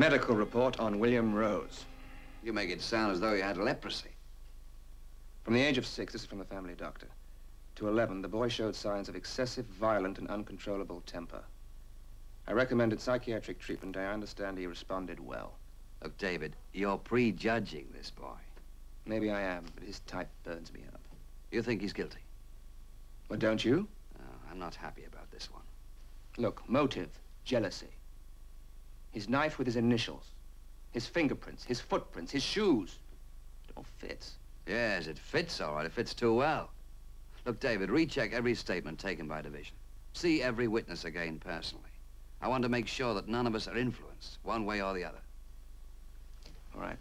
Medical report on William Rose. You make it sound as though he had leprosy. From the age of 6, this is from the family doctor, to 11, the boy showed signs of excessive, violent, and uncontrollable temper. I recommended psychiatric treatment. I understand he responded well. Look, David, you're prejudging this boy. Maybe I am, but his type burns me up. You think he's guilty? Well, don't you? No, I'm not happy about this one. Look, motive, jealousy. His knife with his initials, his fingerprints, his footprints, his shoes. It all fits. Yes, it fits, all right. It fits too well. Look, David, recheck every statement taken by division. See every witness again personally. I want to make sure that none of us are influenced, one way or the other. All right.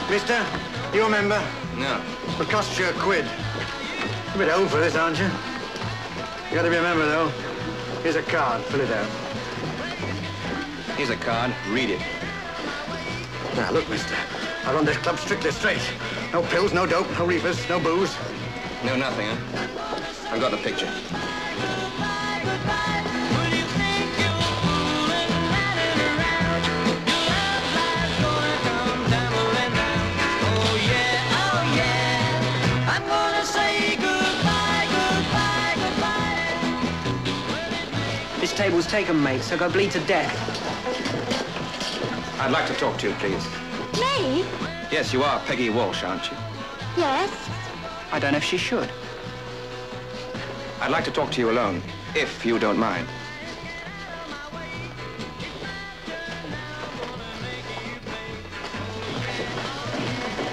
Mister, you remember? No. It'll cost you £1. A bit old for this, aren't you? You gotta remember, though. Here's a card. Fill it out. Here's a card. Read it. Now, look, mister. I run this club strictly straight. No pills, no dope, no reefers, no booze. No, nothing, huh? I've got the picture. This table's taken, mate, so go bleed to death. I'd like to talk to you, please. Me? Yes, you are Peggy Walsh, aren't you? Yes. I don't know if she should. I'd like to talk to you alone, if you don't mind.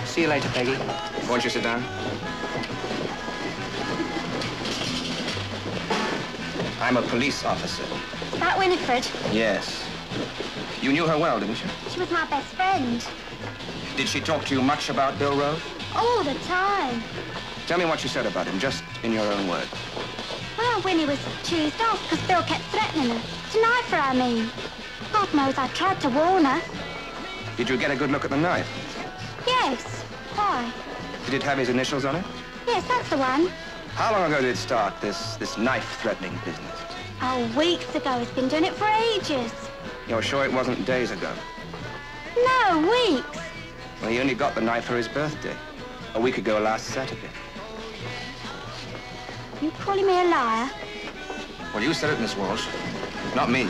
See you later, Peggy. Won't you sit down? I'm a police officer. Is that Winifred? Yes. You knew her well, didn't you? She was my best friend. Did she talk to you much about Bill Rose? All the time. Tell me what she said about him, just in your own words. Well, Winnie was cheesed off because Bill kept threatening her. To knife her, I mean. God knows I tried to warn her. Did you get a good look at the knife? Yes. Why? Did it have his initials on it? Yes, that's the one. How long ago did it start, this knife-threatening business? Oh, weeks ago. He's been doing it for ages. You're sure it wasn't days ago? No, weeks. Well, he only got the knife for his birthday. A week ago last Saturday. You calling me a liar? Well, you said it, Miss Walsh. Not me.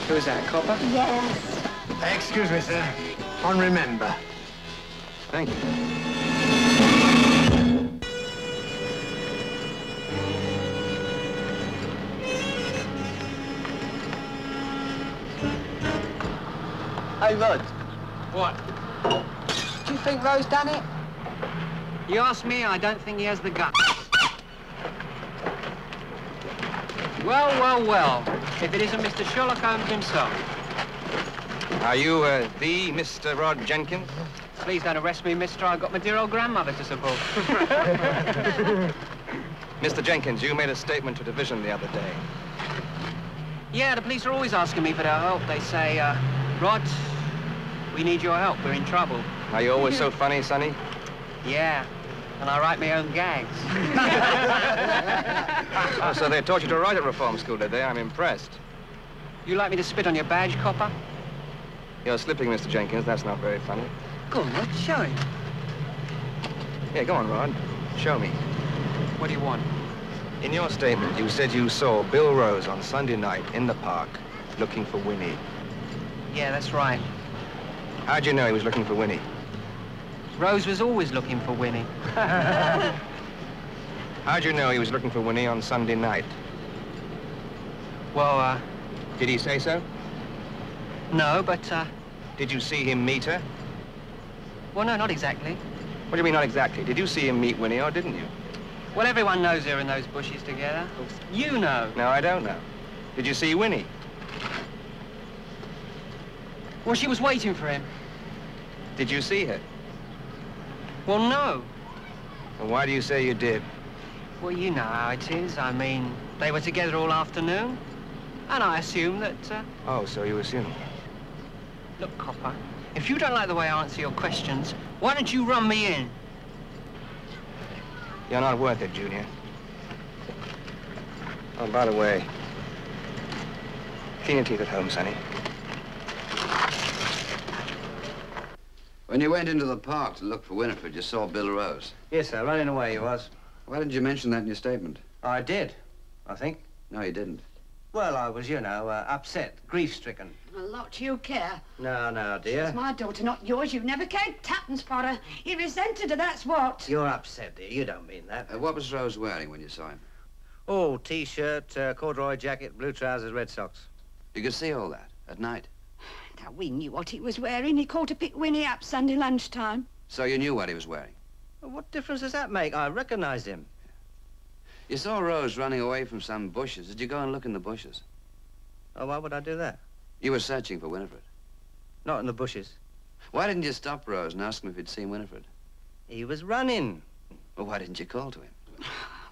Who is that, copper? Yes. Excuse me, sir. On remember. Thank you. Hey, Rod. What? Do you think Rose done it? You ask me, I don't think he has the guts. Well, well, well. If it isn't Mr. Sherlock Holmes himself. Are you, the Mr. Rod Jenkins? Please don't arrest me, mister. I've got my dear old grandmother to support. Mr. Jenkins, you made a statement to division the other day. Yeah, the police are always asking me for their help. They say, Rod, we need your help. We're in trouble. Are you always so funny, Sonny? Yeah, and I write my own gags. Oh, so they taught you to write at reform school, did they? I'm impressed. You like me to spit on your badge, copper? You're slipping, Mr. Jenkins. That's not very funny. Go on, Rod, show him. Yeah, go on, Rod. Show me. What do you want? In your statement, you said you saw Bill Rose on Sunday night in the park looking for Winnie. Yeah, that's right. How'd you know he was looking for Winnie? Rose was always looking for Winnie. How'd you know he was looking for Winnie on Sunday night? Well, Did he say so? No, but, Did you see him meet her? well, no, not exactly. What do you mean, not exactly? Did you see him meet Winnie, or didn't you? Well, everyone knows they're in those bushes together. You know. No, I don't know. Did you see Winnie? Well, she was waiting for him. Did you see her? Well, no. Well, why do you say you did? Well, you know how it is. I mean, they were together all afternoon. And I assume that, Oh, so you assume. Look, Copper, if you don't like the way I answer your questions, why don't you run me in? You're not worth it, Junior. Oh, by the way, clean your teeth at home, Sonny. When you went into the park to look for Winifred, you saw Bill Rose. Yes, sir, running away he was. Why didn't you mention that in your statement? I did, I think. No, you didn't. Well, I was, you know, upset, grief-stricken. A lot you care. No, dear. It's my daughter, not yours. You never cared tuppence for her. You resented her, that's what. You're upset, dear. You don't mean that. What was Rose wearing when you saw him? Oh, T-shirt, corduroy jacket, blue trousers, red socks. You could see all that at night. Now, we knew what he was wearing. He called to pick Winnie up Sunday lunchtime. So you knew what he was wearing. Well, what difference does that make? I recognized him. You saw Rose running away from some bushes. Did you go and look in the bushes? Oh, why would I do that? You were searching for Winifred. Not in the bushes. Why didn't you stop Rose and ask him if he'd seen Winifred? He was running. Well, why didn't you call to him?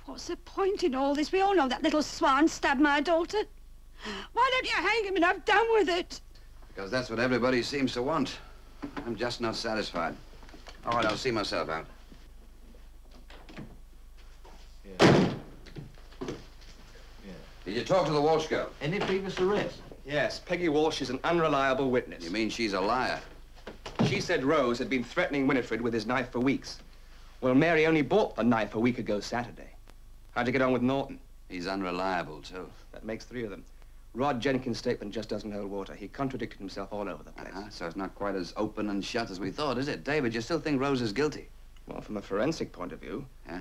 What's the point in all this? We all know that little swine stabbed my daughter. Why don't you hang him and have done with it? Because that's what everybody seems to want. I'm just not satisfied. All right, I'll see myself out. Did you talk to the Walsh girl? Any previous arrest? Yes, Peggy Walsh is an unreliable witness. You mean she's a liar? She said Rose had been threatening Winifred with his knife for weeks. Well, Mary only bought the knife a week ago Saturday. How'd you get on with Norton? He's unreliable, too. That makes 3 of them. Rod Jenkins' statement just doesn't hold water. He contradicted himself all over the place. So it's not quite as open and shut as we thought, is it? David, you still think Rose is guilty? Well, from a forensic point of view. Yeah?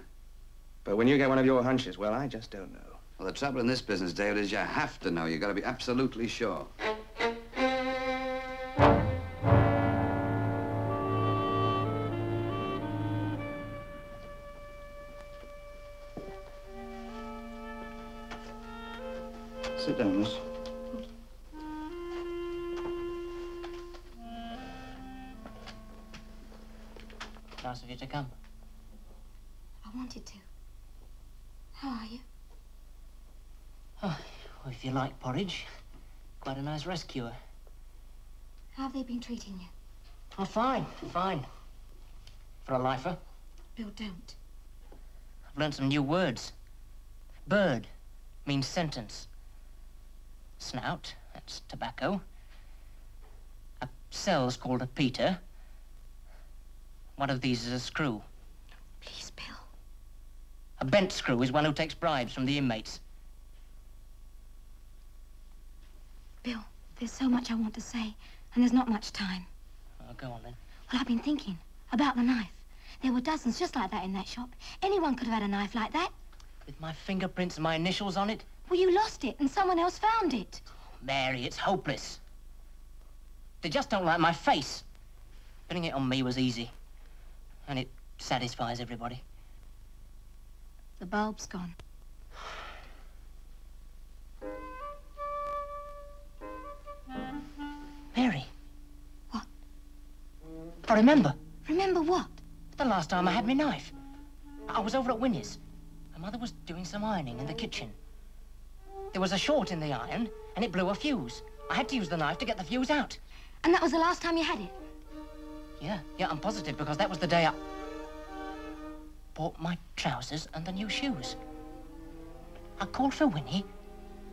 But when you get one of your hunches, well, I just don't know. Well, the trouble in this business, David, is you have to know. You've got to be absolutely sure. Sit down, miss. Nice of you to come. I wanted to. How are you? Oh, well, if you like porridge, quite a nice rescuer. How have they been treating you? Oh, fine. For a lifer. Bill, don't. I've learned some new words. Bird means sentence. Snout, that's tobacco. A cell's called a Peter. One of these is a screw. Please, Bill. A bent screw is one who takes bribes from the inmates. Bill, there's so much I want to say, and there's not much time. Oh, go on then. Well, I've been thinking about the knife. There were dozens just like that in that shop. Anyone could have had a knife like that. With my fingerprints and my initials on it? Well, you lost it, and someone else found it. Mary, it's hopeless. They just don't like my face. Putting it on me was easy. And it satisfies everybody. The bulb's gone. Mary. What? I remember. Remember what? The last time I had my knife. I was over at Winnie's. My mother was doing some ironing in the kitchen. There was a short in the iron, and it blew a fuse. I had to use the knife to get the fuse out. And that was the last time you had it? Yeah, I'm positive, because that was the day I bought my trousers and the new shoes. I called for Winnie,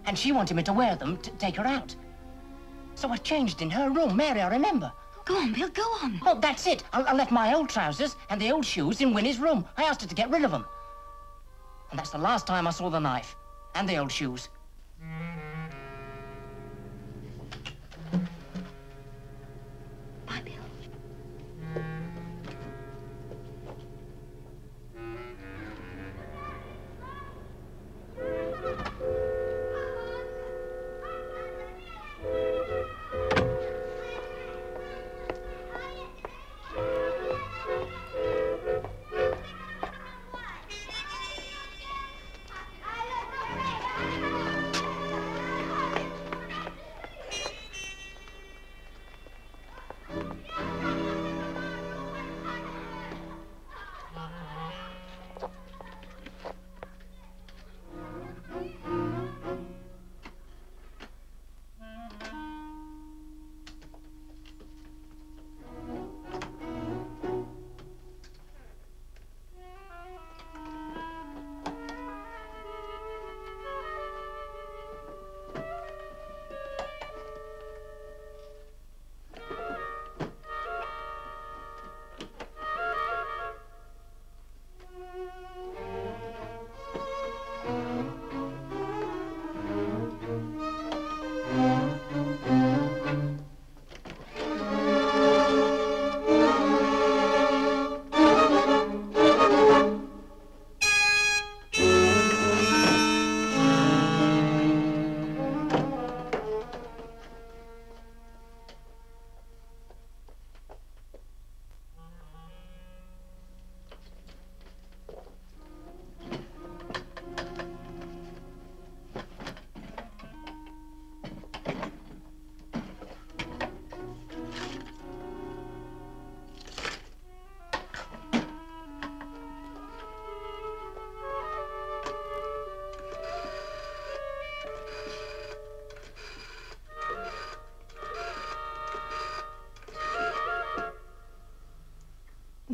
and she wanted me to wear them to take her out. So I changed in her room. Mary, I remember. Go on, Bill, go on. Oh, that's it. I left my old trousers and the old shoes in Winnie's room. I asked her to get rid of them. And that's the last time I saw the knife and the old shoes. Bye, Bill.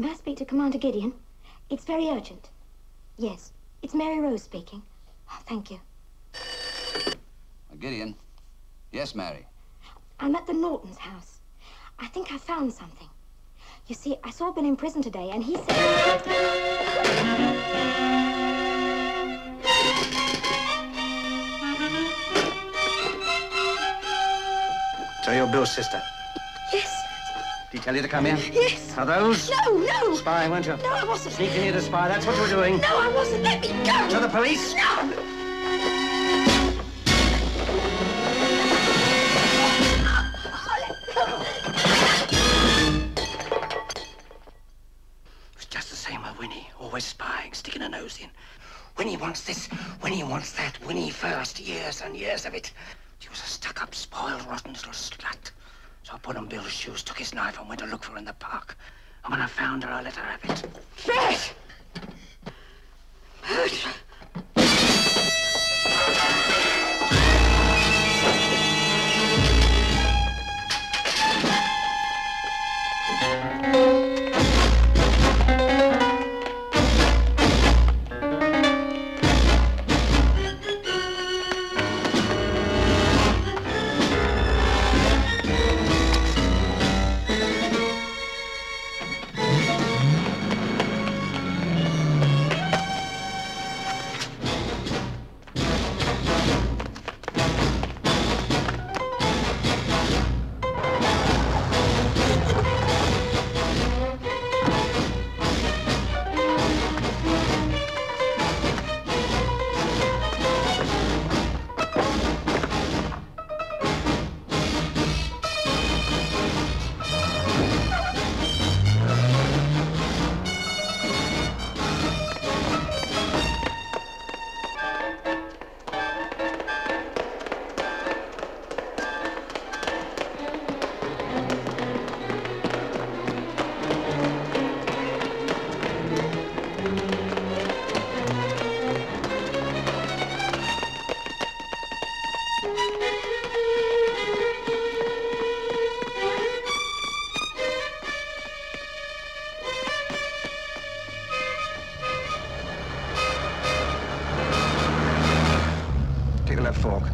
May I speak to Commander Gideon? It's very urgent. Yes, it's Mary Rose speaking. Oh, thank you. Gideon. Yes, Mary. I'm at the Norton's house. I think I found something. You see, I saw Bill in prison today, and he said... So you're Bill's sister? Yes, Did he tell you to come here? yes. Are those? No. Spying, weren't you? No, I wasn't. Sneaking here to spy, that's what you were doing. No, I wasn't. Let me go. To the police? No. It's just the same with Winnie. Always spying, sticking her nose in. Winnie wants this, Winnie wants that. Winnie first, years and years of it. She was a stuck-up, spoiled, rotten little slut. So I put on Bill's shoes, took his knife and went to look for her in the park. And when I found her, I let her have it. Bert! Bert! Take the left fork.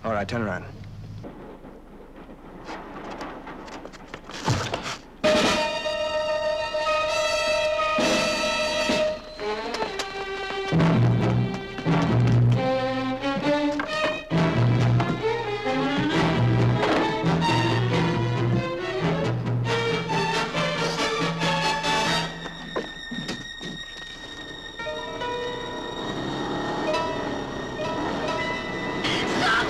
All right, turn around. Stop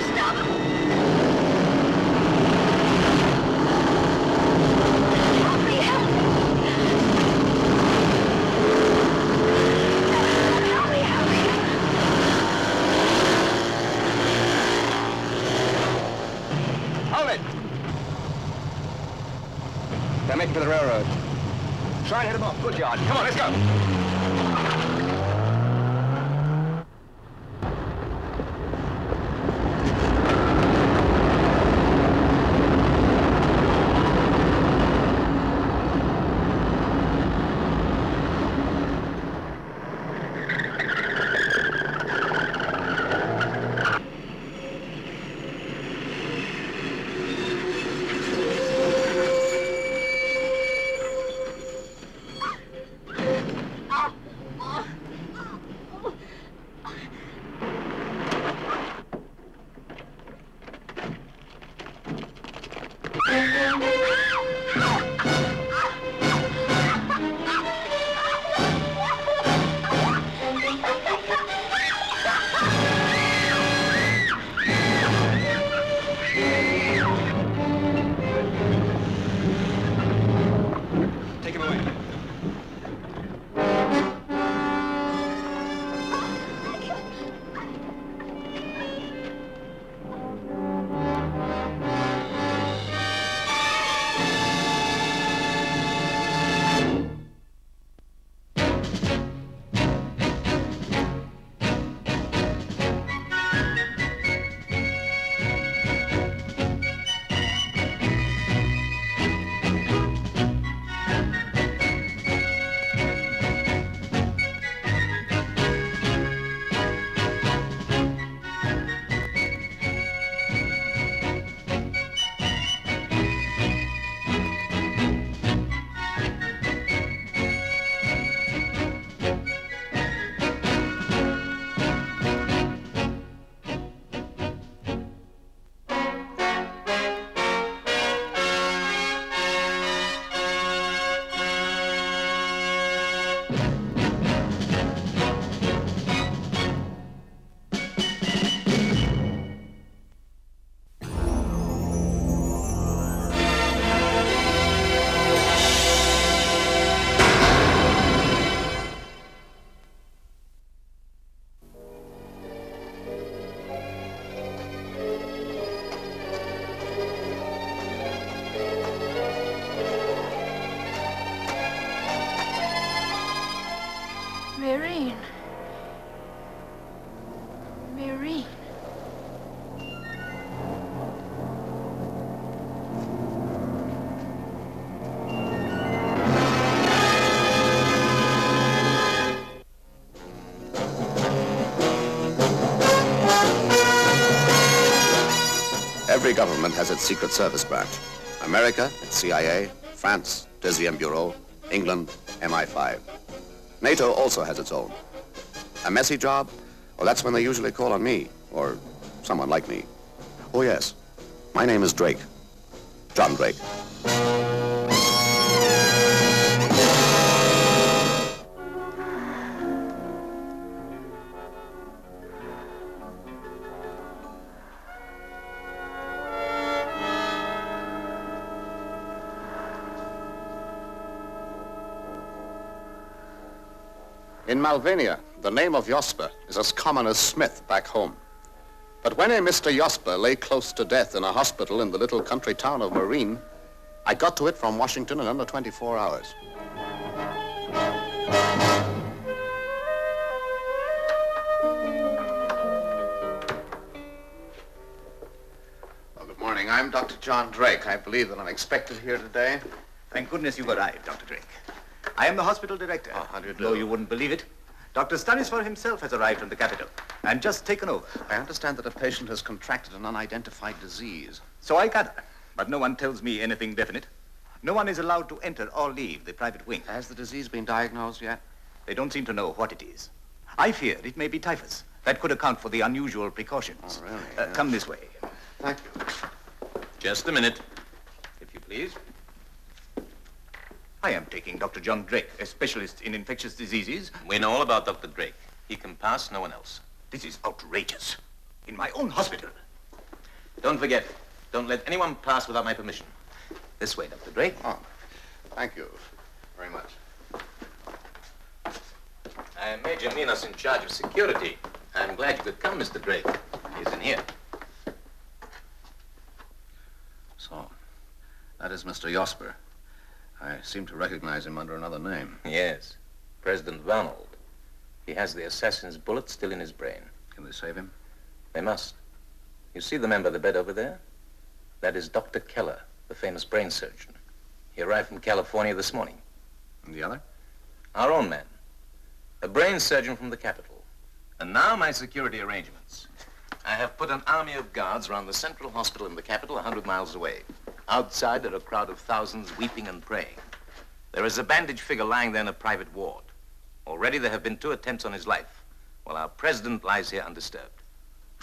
They're making for the railroad. Try and hit them off. Good yard. Come on, let's go. Take him away. Maureen. Maureen. Every government has its Secret Service branch. America, its CIA, France, Deuxième Bureau, England, MI5. NATO also has its own. A messy job? Well, that's when they usually call on me, or someone like me. Oh, yes. My name is Drake. John Drake. In Malvania, the name of Josper is as common as Smith back home. But when a Mr. Josper lay close to death in a hospital in the little country town of Marine, I got to it from Washington in under 24 hours. Well, good morning. I'm Dr. John Drake. I believe that I'm expected here today. Thank goodness you've arrived, Dr. Drake. I am the hospital director. Oh, how do you do? Though you wouldn't believe it, Dr. Stanisław himself has arrived from the capital and just taken over. I understand that a patient has contracted an unidentified disease. So I gather, but no one tells me anything definite. No one is allowed to enter or leave the private wing. Has the disease been diagnosed yet? They don't seem to know what it is. I fear it may be typhus. That could account for the unusual precautions. Oh, really? Yes. Come this way. Thank you. Just a minute, if you please. I am taking Dr. John Drake, a specialist in infectious diseases. We know all about Dr. Drake. He can pass, no one else. This is outrageous. In my own hospital. Don't forget, don't let anyone pass without my permission. This way, Dr. Drake. Oh, thank you very much. I am Major Minos in charge of security. I'm glad you could come, Mr. Drake. He's in here. So, that is Mr. Josper. I seem to recognize him under another name. Yes, President Ronald. He has the assassin's bullet still in his brain. Can they save him? They must. You see the man by the bed over there? That is Dr. Keller, the famous brain surgeon. He arrived from California this morning. And the other? Our own man. A brain surgeon from the capital. And now my security arrangements. I have put an army of guards around the central hospital in the capital 100 miles away. Outside are a crowd of thousands weeping and praying. There is a bandaged figure lying there in a private ward. Already there have been 2 attempts on his life, while our president lies here undisturbed.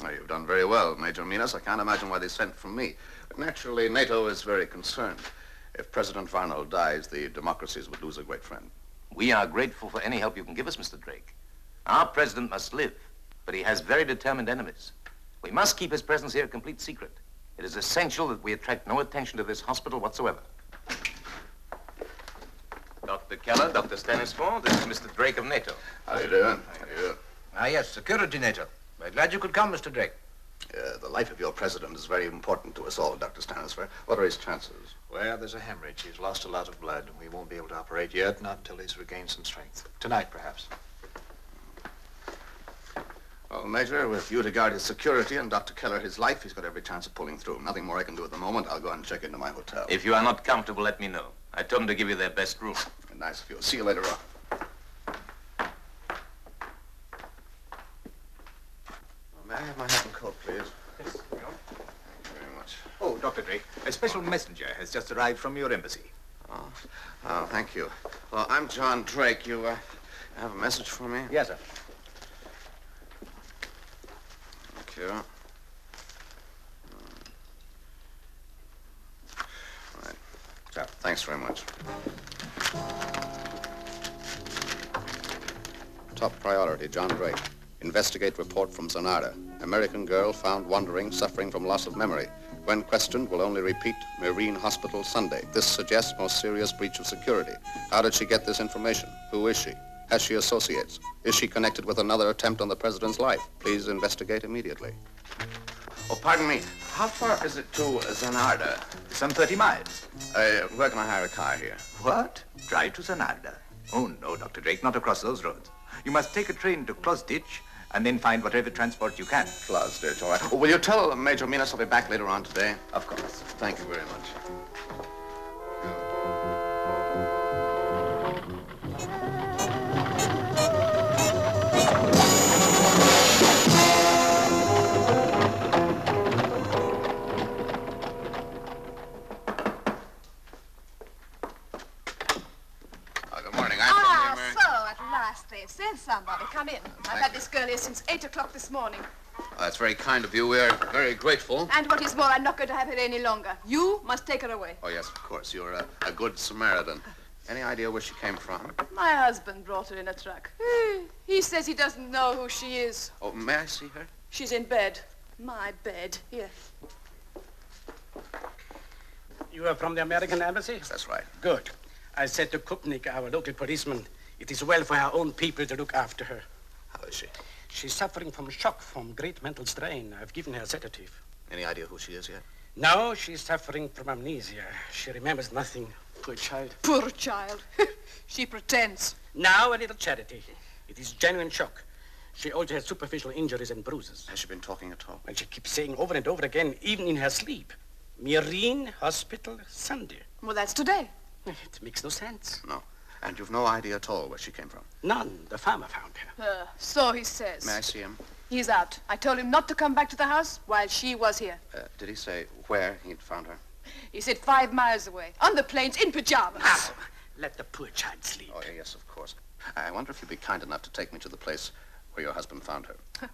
Well, you've done very well, Major Minas. I can't imagine why they sent for me. But naturally, NATO is very concerned. If President Varnell dies, the democracies would lose a great friend. We are grateful for any help you can give us, Mr. Drake. Our president must live, but he has very determined enemies. We must keep his presence here a complete secret. It is essential that we attract no attention to this hospital whatsoever. Dr. Keller, Dr. Stanisford, this is Mr. Drake of NATO. How you doing? How you doing? Ah, yes, security, NATO. We're glad you could come, Mr. Drake. The life of your president is very important to us all, Dr. Stanisford. What are his chances? Well, there's a hemorrhage. He's lost a lot of blood, and we won't be able to operate yet, not until he's regained some strength. Tonight, perhaps. Well, Major, with you to guard his security and Dr. Keller his life, he's got every chance of pulling through. Nothing more I can do at the moment. I'll go and check into my hotel. If you are not comfortable, let me know. I told them to give you their best room. Nice of you. See you later on. May I have my hat and coat, please? Yes. Thank you very much. Oh, Dr. Drake, a special messenger has just arrived from your embassy. Oh, thank you. Well, I'm John Drake. You have a message for me? Yes, sir. Thank you. Right. So, thanks very much. Top priority, John Drake. Investigate report from Zanarda. American girl found wandering, suffering from loss of memory. When questioned, will only repeat Marine Hospital Sunday. This suggests most serious breach of security. How did she get this information? Who is she? Has she associates? Is she connected with another attempt on the president's life? Please investigate immediately. Oh, pardon me. How far is it to Zanarda? Some 30 miles. Where can I hire a car here? What? Drive to Zanarda? Oh, no, Dr. Drake, not across those roads. You must take a train to Closditch and then find whatever transport you can. Closditch, all right. Oh, will you tell Major Minas I'll be back later on today? Of course. Thank you very much. They've sent somebody. Come in. I've had this girl here since 8 o'clock this morning. That's very kind of you. We're very grateful. And what is more, I'm not going to have her any longer. You must take her away. Oh, yes, of course. You're a good Samaritan. Any idea where she came from? My husband brought her in a truck. He says he doesn't know who she is. Oh, may I see her? She's in bed. My bed. Here. You are from the American embassy? That's right. Good. I said to Kupnik, our local policeman, it is well for our own people to look after her. How is she? She's suffering from shock, from great mental strain. I've given her a sedative. Any idea who she is yet? No, she's suffering from amnesia. She remembers nothing. Poor child. Poor child. She pretends. Now a little charity. It is genuine shock. She also has superficial injuries and bruises. Has she been talking at all? Well, she keeps saying over and over again, even in her sleep, Marine Hospital Sunday. Well, that's today. It makes no sense. No. And you've no idea at all where she came from? None. The farmer found her. So he says. May I see him? He's out. I told him not to come back to the house while she was here. Did he say where he'd found her? He said 5 miles away, on the plains, in pajamas. Now, let the poor child sleep. Oh, yes, of course. I wonder if you'd be kind enough to take me to the place where your husband found her.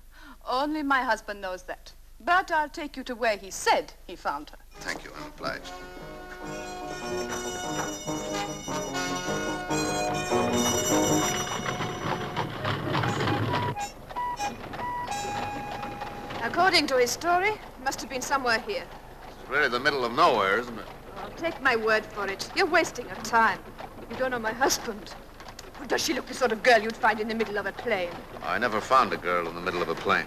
Only my husband knows that. But I'll take you to where he said he found her. Thank you. I'm obliged. According to his story, it must have been somewhere here. It's really the middle of nowhere, isn't it? Well, take my word for it. You're wasting your time. You don't know my husband. Does she look the sort of girl you'd find in the middle of a plane? I never found a girl in the middle of a plane.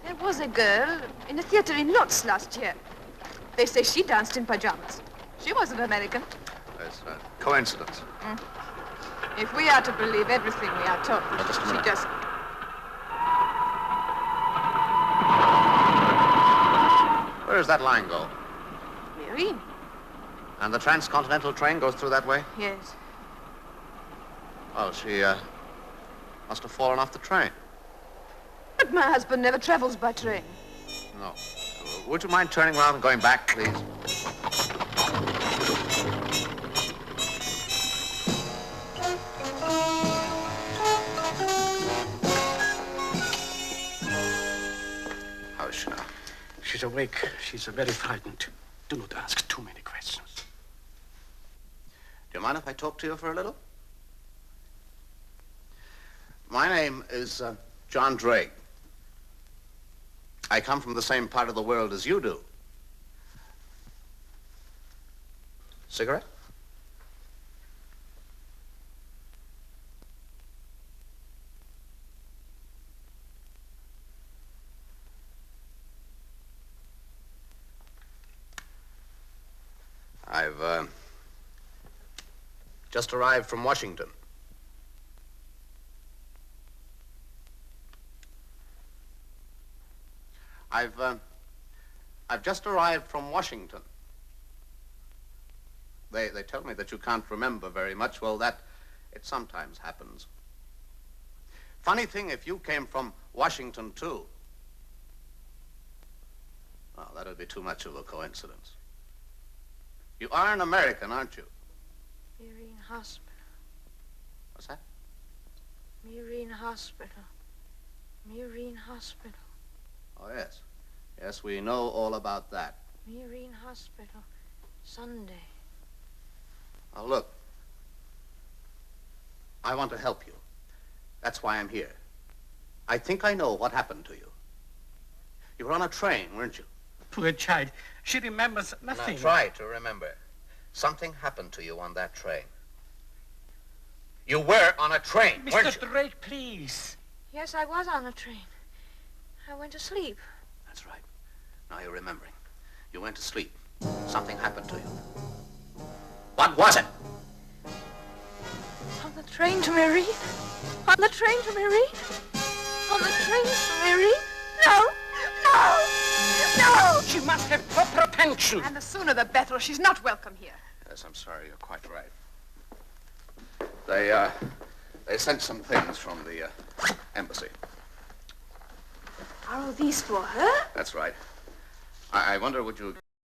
There was a girl in a theater in Lodz last year. They say she danced in pajamas. She wasn't American. It's a coincidence. If we are to believe everything we are told, Just a she minute. doesn't. Where does that line go? Marine? And the transcontinental train goes through that way? Yes. Oh, she, must have fallen off the train. But my husband never travels by train. No. Would you mind turning around and going back, please? How is she now? She's awake. She's very frightened. Do not ask too many questions. Do you mind if I talk to you for a little? My name is John Drake. I come from the same part of the world as you do. Cigarette? I've just arrived from Washington. I've just arrived from Washington. They tell me that you can't remember very much. Well, it sometimes happens. Funny thing, if you came from Washington, too. Oh, that'd be too much of a coincidence. You are an American, aren't you? Marine Hospital. What's that? Marine Hospital. Marine Hospital. Oh, yes. Yes, we know all about that. Marine Hospital. Sunday. Now, look. I want to help you. That's why I'm here. I think I know what happened to you. You were on a train, weren't you? Poor child. She remembers nothing. Now, try to remember. Something happened to you on that train. You were on a train, weren't Mr. you? Drake, please. Yes, I was on a train. I went to sleep. That's right. Now you're remembering. You went to sleep. Something happened to you. What was it? On the train to Marine? On the train to Marine? On the train to Marine? No! No! No! She must have proper pension. And the sooner the better. She's not welcome here. Yes, I'm sorry. You're quite right. They sent some things from the embassy. Are all these for her? That's right. I wonder, would you